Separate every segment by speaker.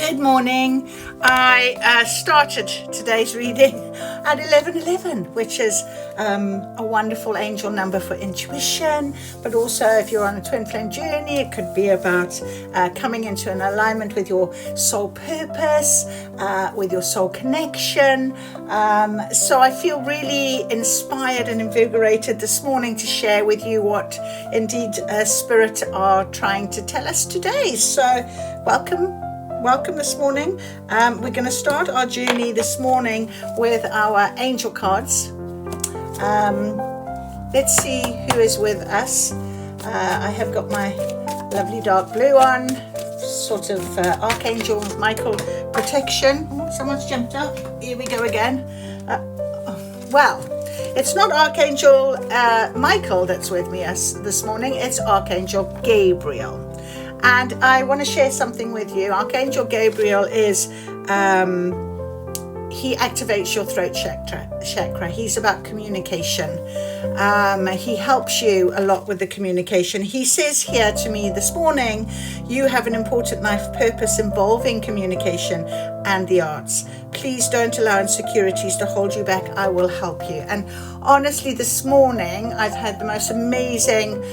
Speaker 1: Good morning. I started today's reading at 11:11, which is a wonderful angel number for intuition, but also if you're on a twin flame journey, it could be about coming into an alignment with your soul purpose, with your soul connection. So I feel really inspired and invigorated this morning to share with you what indeed Spirit are trying to tell us today. So welcome this morning. We're going to start our journey this morning with our angel cards. Let's see who is with us. I have got my lovely dark blue on, sort of Archangel Michael protection. Oh, someone's jumped up. Here we go again. Well, it's not Archangel Michael that's with me this morning. It's Archangel Gabriel. And I want to share something with you. Archangel Gabriel is, he activates your throat chakra. He's about communication. He helps you a lot with the communication. He says here to me this morning, you have an important life purpose involving communication and the arts. Please don't allow insecurities to hold you back. I will help you. And honestly, this morning, I've had the most amazing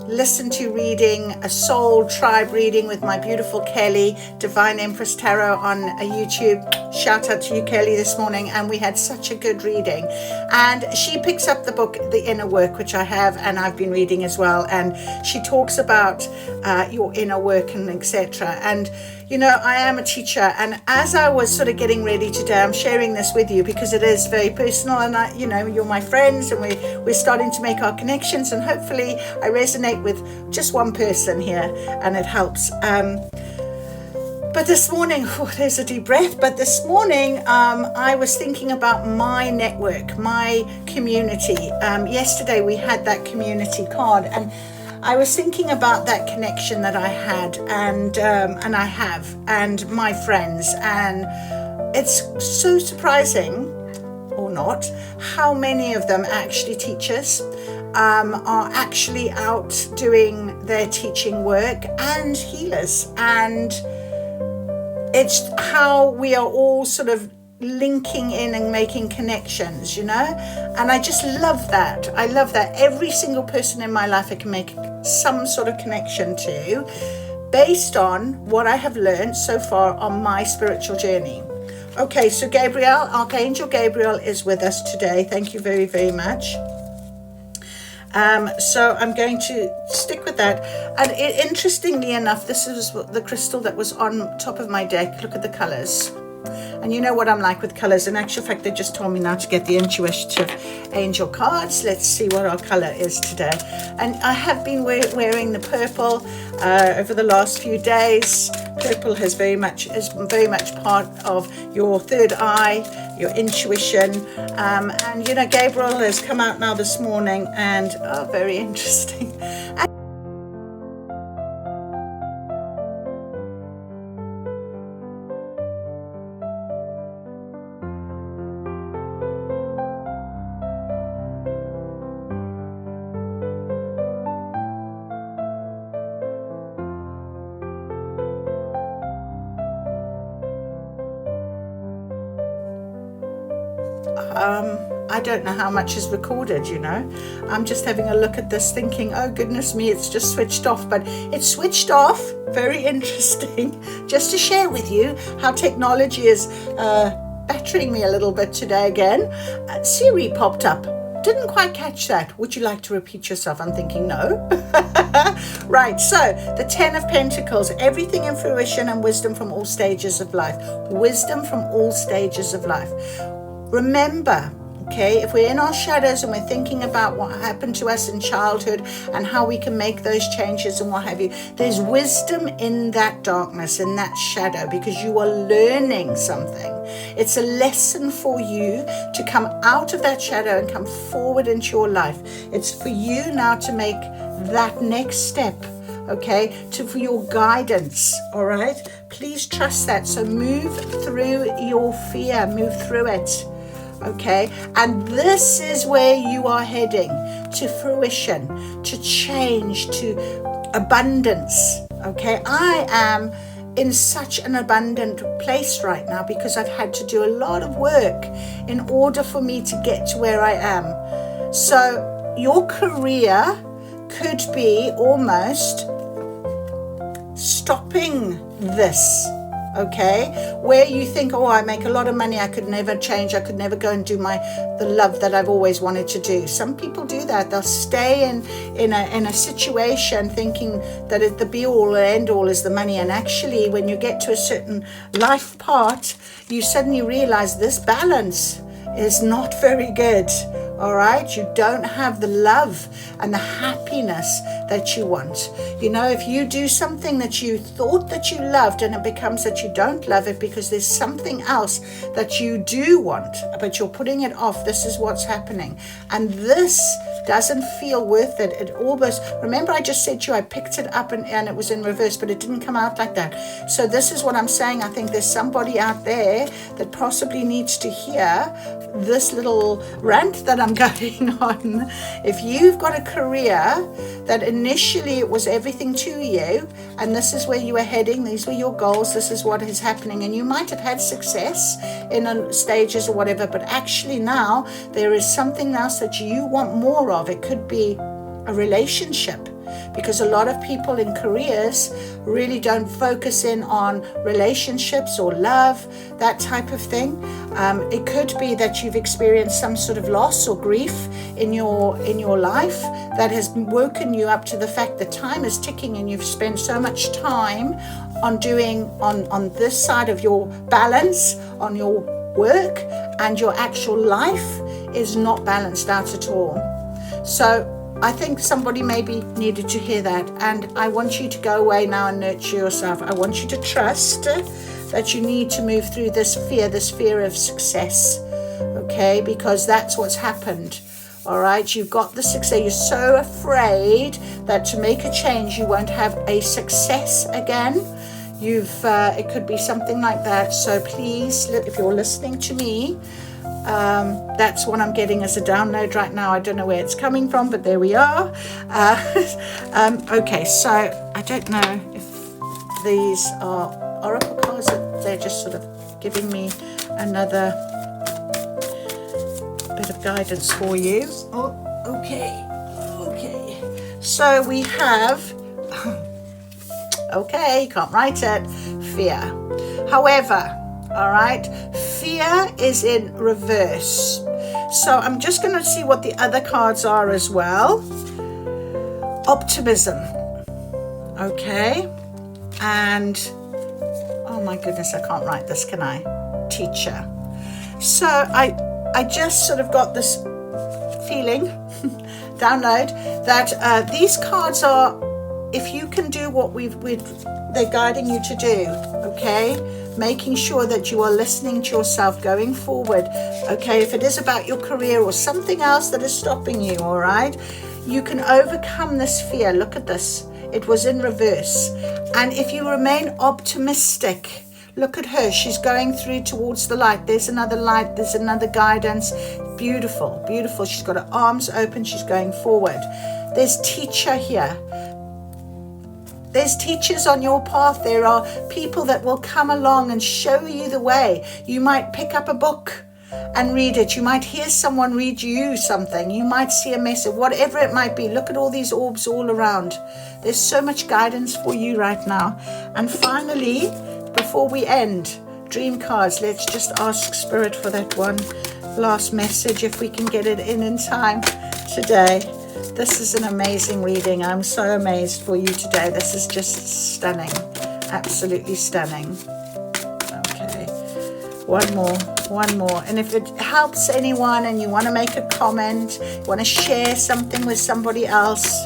Speaker 1: listen to reading, a soul tribe reading with my beautiful Kelly, Divine Empress Tarot on YouTube. Shout out to you, Kelly, this morning. And we had such a good reading. And she picks up the book, The Inner Work, which I have and I've been reading as well. And she talks about your inner work and etc. And you know, I am a teacher, and as I was sort of getting ready today, I'm sharing this with you because it is very personal, and you're my friends, and we're starting to make our connections, and hopefully I resonate with just one person here, and it helps. But this morning, there's a deep breath, but this morning I was thinking about my network, my community. Yesterday we had that community card, and I was thinking about that connection that I had and I have, and my friends, and it's so surprising, or not, how many of them actually teachers are actually out doing their teaching work, and healers, and it's how we are all sort of linking in and making connections, and I just love that. I love that every single person in my life I can make some sort of connection to based on what I have learned so far on my spiritual journey. Okay, so Gabriel, Archangel Gabriel is with us today. Thank you very, very much. So I'm going to stick with that. And interestingly enough, this is the crystal that was on top of my deck. Look at the colors. And you know what I'm like with colors. In actual fact, they just told me now to get the intuitive angel cards. Let's see what our color is today. And I have been wearing the purple over the last few days. Purple is very much part of your third eye, your intuition. And Gabriel has come out now this morning, and very interesting. I don't know how much is recorded, I'm just having a look at this thinking, oh goodness me, it's just switched off, but it's switched off. Very interesting. Just to share with you how technology is battering me a little bit today again. Siri popped up. Didn't quite catch that. Would you like to repeat yourself? I'm thinking no. Right, so the 10 of Pentacles, everything in fruition and wisdom from all stages of life. Wisdom from all stages of life. Remember, okay, if we're in our shadows and we're thinking about what happened to us in childhood and how we can make those changes and what have you, there's wisdom in that darkness, in that shadow, because you are learning something. It's a lesson for you to come out of that shadow and come forward into your life. It's for you now to make that next step, okay, for your guidance, all right? Please trust that. So move through your fear, move through it. Okay, and this is where you are heading, to fruition, to change, to abundance. Okay, I am in such an abundant place right now because I've had to do a lot of work in order for me to get to where I am. So your career could be almost stopping this, okay? Where you think, oh, I make a lot of money, I could never change, I could never go and do the love that I've always wanted to do. Some people do that. They'll stay in a situation thinking that the be all or end all is the money, and actually when you get to a certain life part, you suddenly realize this balance is not very good. All right, you don't have the love and the happiness that you want. You know, if you do something that you thought that you loved and it becomes that you don't love it because there's something else that you do want, but you're putting it off, this is what's happening. And this doesn't feel worth it. It almost, remember I just said to you, I picked it up and it was in reverse, but it didn't come out like that. So this is what I'm saying. I think there's somebody out there that possibly needs to hear this little rant that I'm going on. If you've got a career that initially it was everything to you, and this is where you were heading, these were your goals, this is what is happening, and you might have had success in stages or whatever, but actually now there is something else that you want more of. It could be a relationship, because a lot of people in careers really don't focus in on relationships or love, that type of thing. It could be that you've experienced some sort of loss or grief in your life that has woken you up to the fact that time is ticking, and you've spent so much time on doing on this side of your balance, on your work, and your actual life is not balanced out at all. So I think somebody maybe needed to hear that, and I want you to go away now and nurture yourself. I want you to trust that you need to move through this fear of success, okay? Because that's what's happened, all right? You've got the success. You're so afraid that to make a change, you won't have a success again. It could be something like that. So please, if you're listening to me, that's what I'm getting as a download right now. I don't know where it's coming from, but there we are. Okay, so I don't know if these are oracle cards. They're just sort of giving me another bit of guidance for you. Oh, okay. So we have, okay, can't write it, fear. However, all right, fear is in reverse. So I'm just going to see what the other cards are as well. Optimism. Okay. And, oh my goodness, I can't write this, can I? Teacher. So I just sort of got this feeling, download, that these cards are, if you can do what they're guiding you to do, okay? Making sure that you are listening to yourself going forward, okay? If it is about your career or something else that is stopping you, all right? You can overcome this fear. Look at this. It was in reverse. And if you remain optimistic, look at her. She's going through towards the light. There's another light. There's another guidance. Beautiful, beautiful. She's got her arms open. She's going forward. There's teacher here. There's teachers on your path. There are people that will come along and show you the way. You might pick up a book and read it. You might hear someone read you something. You might see a message, whatever it might be. Look at all these orbs all around. There's so much guidance for you right now. And finally, before we end, dream cards. Let's just ask Spirit for that one last message, if we can get it in time today. This is an amazing reading. I'm so amazed for you today. This is just stunning. Absolutely stunning. Okay. One more. And if it helps anyone and you want to make a comment, you want to share something with somebody else,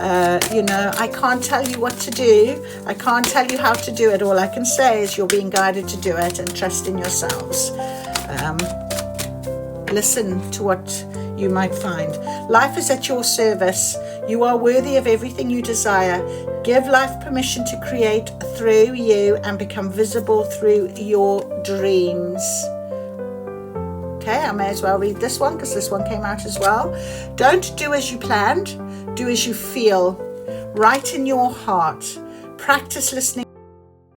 Speaker 1: I can't tell you what to do. I can't tell you how to do it. All I can say is you're being guided to do it, and trust in yourselves. Listen to what you might find. Life is at your service. You are worthy of everything you desire. Give life permission to create through you and become visible through your dreams. Okay, I may as well read this one because this one came out as well. Don't do as you planned. Do as you feel. Right in your heart. Practice listening